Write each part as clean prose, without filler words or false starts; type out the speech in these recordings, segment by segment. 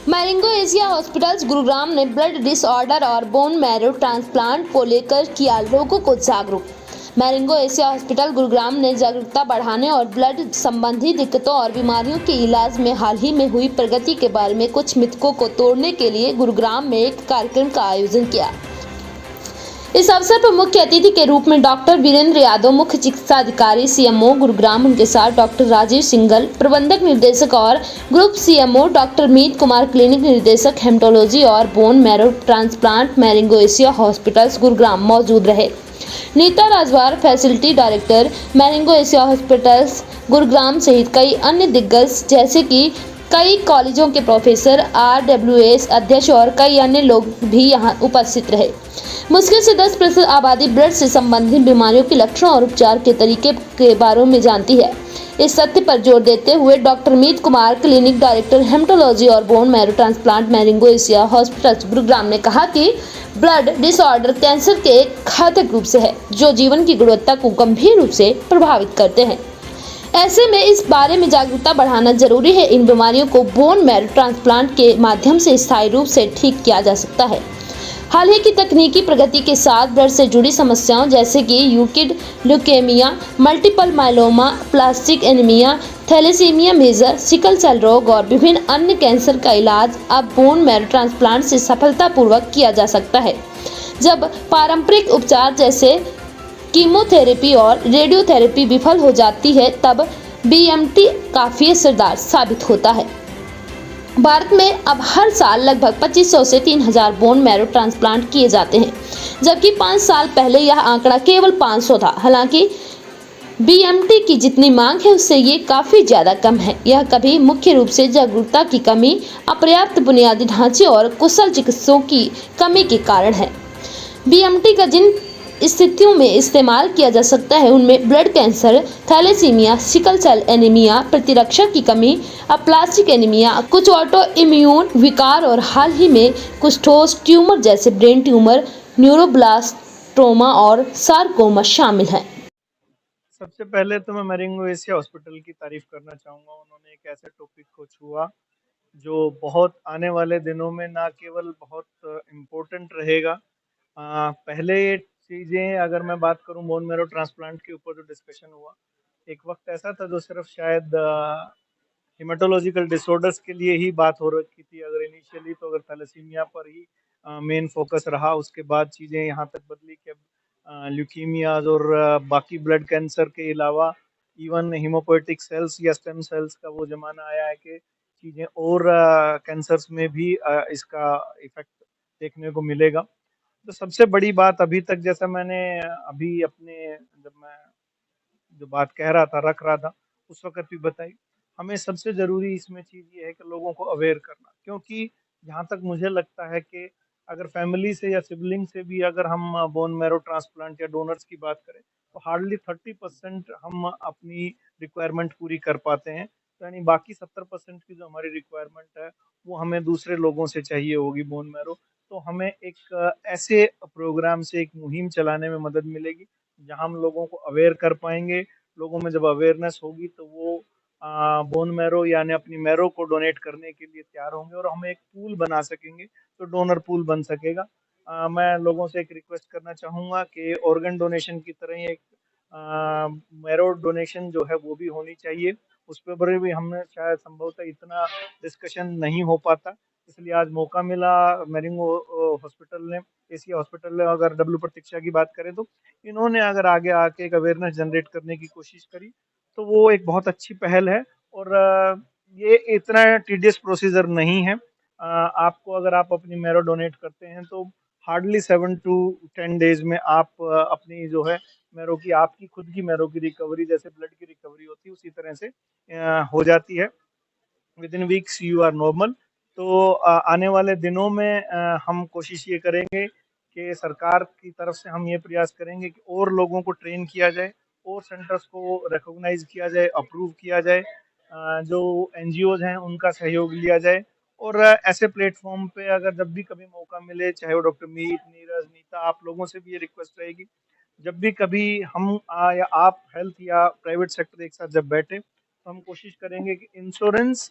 Marengo Asia hospitals Gurugram ने blood disorder और bone marrow transplant को लेकर किया लोगों को जागरूक। मैरिंगो एशिया हॉस्पिटल गुरुग्राम ने जागरूकता बढ़ाने और ब्लड संबंधी दिक्कतों और बीमारियों के इलाज में हाल ही में हुई प्रगति के बारे में कुछ मिथकों को तोड़ने के लिए गुरुग्राम में एक कार्यक्रम का आयोजन किया। इस अवसर पर मुख्य अतिथि के रूप में डॉक्टर वीरेंद्र यादव, मुख्य चिकित्सा अधिकारी सीएमओ गुरुग्राम, उनके साथ डॉक्टर राजीव सिंघल, प्रबंधक निर्देशक और group CMO doctor Meet Kumar, clinic निर्देशक हेमेटोलॉजी और bone marrow transplant, Marengo Asia hospitals Gurugram मौजूद रहे। Neeta Rajwar, facility director, Marengo Asia hospitals Gurugram सहित कई अन्य दिग्गज जैसे कि कई कॉलेजों के प्रोफेसर, RWS अध्यक्ष और कई अन्य लोग भी यहां उपस्थित रहे। मुश्किल से 10% आबादी ब्लड से संबंधित बीमारियों के लक्षणों और उपचार के तरीके के बारे में जानती है। इस तथ्य पर जोर देते हुए doctor Meet Kumar, clinic director haematology और bone marrow transplant, Marengo Asia hospitals Gurugram ने कहा कि ब्लड डिसऑर्डर कैंसर के एक घातक रूप से है, जो जीवन की गुणवत्ता को गंभीर रूप से प्रभावित करते हैं। ऐसे में इस बारे में जागरूकता बढ़ाना जरूरी है। इन बीमारियों को बोन मैरो ट्रांसप्लांट के माध्यम से स्थायी रूप से ठीक किया जा सकता है। हाल ही की तकनीकी प्रगति के साथ ब्लड से जुड़ी समस्याओं जैसे कि यूकिड leukaemia, multiple myeloma, plastic anaemia, thalassemia major, sickle cell रोग और विभिन्न अन्य कैंसर का इलाज अब बोन मैरो ट्रांसप्लांट से सफलतापूर्वक किया जा सकता है। जब पारंपरिक उपचार जैसे कीमोथेरेपी और रेडियोथेरेपी विफल हो जाती है, तब BMT काफी असरदार साबित होता है। भारत में अब हर साल लगभग 2500 से 3000 बोन मैरो ट्रांसप्लांट किए जाते हैं, जबकि 5 साल पहले यह आंकड़ा केवल 500 था। हालांकि BMT की जितनी मांग है उससे ये काफी ज्यादा कम है। यह कभी मुख्य रूप से जागरूकता की कमी, अपर्याप्त बुनियादी ढांचे और कुशल चिकित्सकों की कमी के कारण है। BMT का जिन स्थितियों में इस्तेमाल किया जा सकता है उनमें blood cancer, thalassemia, sickle cell anaemia, प्रतिरक्षा की कमी, अप्लास्टिक एनीमिया, कुछ ऑटो इम्यून विकार और हाल ही में कुछ ठोस ट्यूमर जैसे ब्रेन ट्यूमर, न्यूरोब्लास्टोमा और सारकोमा शामिल हैं। सबसे पहले तो मैं मैरिंगो एशिया हॉस्पिटल की तारीफ करना चाहूँगा। उन्होंने एक ऐसे टॉपिक को छुआ जो बहुत आने वाले दिनों में ना केवल बहुत इम्पोर्टेंट रहेगा। पहले ये चीज़ें अगर मैं बात करूँ बोन मैरो ट्रांसप्लांट के ऊपर जो डिस्कशन हुआ, एक वक्त ऐसा था जो सिर्फ शायद हेमेटोलॉजिकल डिसऑर्डर्स के लिए ही बात हो रखी थी। अगर इनिशियली तो अगर थैलेसीमिया पर ही मेन फोकस रहा, उसके बाद चीज़ें यहाँ तक बदली कि अब ल्यूकीमियाज और बाकी ब्लड कैंसर के अलावा इवन हीमोपोएटिक सेल्स या स्टेम सेल्स का वो जमाना आया है कि चीज़ें और कैंसर्स में भी इसका इफेक्ट देखने को मिलेगा। तो सबसे बड़ी बात अभी तक, जैसा मैंने अभी अपने जब मैं जो बात कह रहा था रख रहा था उस वक्त भी बताई, हमें सबसे जरूरी इसमें चीज ये है कि लोगों को अवेयर करना। क्योंकि जहाँ तक मुझे लगता है कि अगर फैमिली से या सिबलिंग से भी अगर हम बोन मैरो ट्रांसप्लांट या डोनर्स की बात करें तो हार्डली 30% हम अपनी रिक्वायरमेंट पूरी कर पाते हैं। तो यानी बाकी 70% की जो हमारी रिक्वायरमेंट है वो हमें दूसरे लोगों से चाहिए होगी बोन मैरो। तो हमें एक ऐसे प्रोग्राम से एक मुहिम चलाने में मदद मिलेगी जहां हम लोगों को अवेयर कर पाएंगे। लोगों में जब अवेयरनेस होगी तो वो बोन मैरो यानी अपनी मैरो को डोनेट करने के लिए तैयार होंगे और हम एक पूल बना सकेंगे, तो डोनर पूल बन सकेगा। मैं लोगों से एक रिक्वेस्ट करना चाहूँगा कि ऑर्गन डोनेशन की तरह ही एक मैरो डोनेशन जो है वो भी होनी चाहिए। उस पर भी हमने शायद संभवतः इतना डिस्कशन नहीं हो पाता, इसलिए आज मौका मिला। मेरिंगो हॉस्पिटल ने, एशिया हॉस्पिटल ने, अगर डब्ल्यू प्रतीक्षा की बात करें तो इन्होंने अगर आगे आके एक अवेयरनेस जनरेट करने की कोशिश करी तो वो एक बहुत अच्छी पहल है। और ये इतना टीडियस प्रोसीजर नहीं है। आपको अगर आप अपनी मैरो डोनेट करते हैं तो हार्डली 7 to 10 डेज में आप अपनी जो है मैरो की, आपकी खुद की मैरो की रिकवरी, जैसे ब्लड की रिकवरी होती है उसी तरह से हो जाती है। Within weeks you are normal. तो आने वाले दिनों में हम कोशिश ये करेंगे कि सरकार की तरफ से हम ये प्रयास करेंगे कि और लोगों को ट्रेन किया जाए और सेंटर्स को रिकॉग्नाइज किया जाए, अप्रूव किया जाए, जो एनजीओज हैं उनका सहयोग लिया जाए। और ऐसे प्लेटफॉर्म पे अगर जब भी कभी मौका मिले, चाहे वो डॉक्टर मीत, नीरज, नीता, आप लोगों से भी ये रिक्वेस्ट रहेगी, जब भी कभी हम या आप हेल्थ या प्राइवेट सेक्टर एक साथ जब बैठे तो हम कोशिश करेंगे कि इंश्योरेंस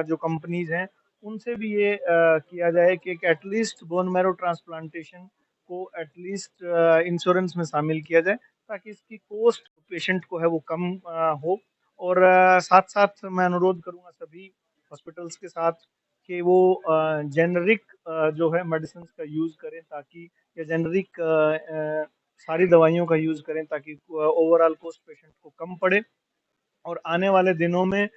जो कंपनीज हैं उनसे भी ये किया जाए कि एटलीस्ट बोन मैरो ट्रांसप्लांटेशन को एटलीस्ट इंश्योरेंस में शामिल किया जाए, ताकि इसकी कॉस्ट पेशेंट को है वो कम हो। और साथ साथ मैं अनुरोध करूंगा सभी हॉस्पिटल्स के साथ कि वो जेनरिक जो है मेडिसिन का यूज़ करें, ताकि या जेनरिक सारी दवाइयों का यूज़ करें, ताकि ओवरऑल कॉस्ट पेशेंट को कम पड़े। और आने वाले दिनों में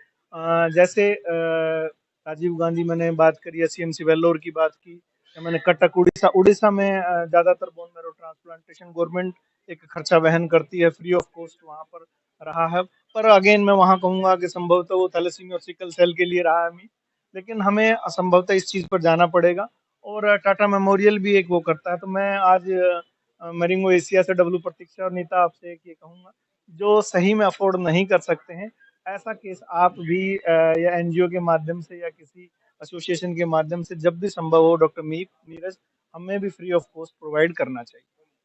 जैसे राजीव गांधी मैंने बात करी या सीएमसी वेल्लोर की बात की, या मैंने कटक उड़ीसा उड़ीसा में ज्यादातर बोन मैरो ट्रांसप्लांटेशन गवर्नमेंट एक खर्चा वहन करती है, फ्री ऑफ कॉस्ट वहां पर रहा है। पर अगेन मैं वहां कहूंगा कि संभवतः वो थैलेसीमिया और सिकल सेल के लिए रहा है हमें, लेकिन हमें असंभवतः इस चीज पर जाना पड़ेगा। और टाटा मेमोरियल भी एक वो करता है। तो मैं आज मेरिंगो एशिया से डब्लू प्रतीक्षा और नीता आपसे एक ये कहूंगा, जो सही में अफोर्ड नहीं कर सकते हैं, ऐसा केस आप भी या एनजीओ के माध्यम से या किसी एसोसिएशन के माध्यम से जब भी संभव हो, डॉक्टर नीरज, हमें भी फ्री ऑफ कॉस्ट प्रोवाइड करना चाहिए।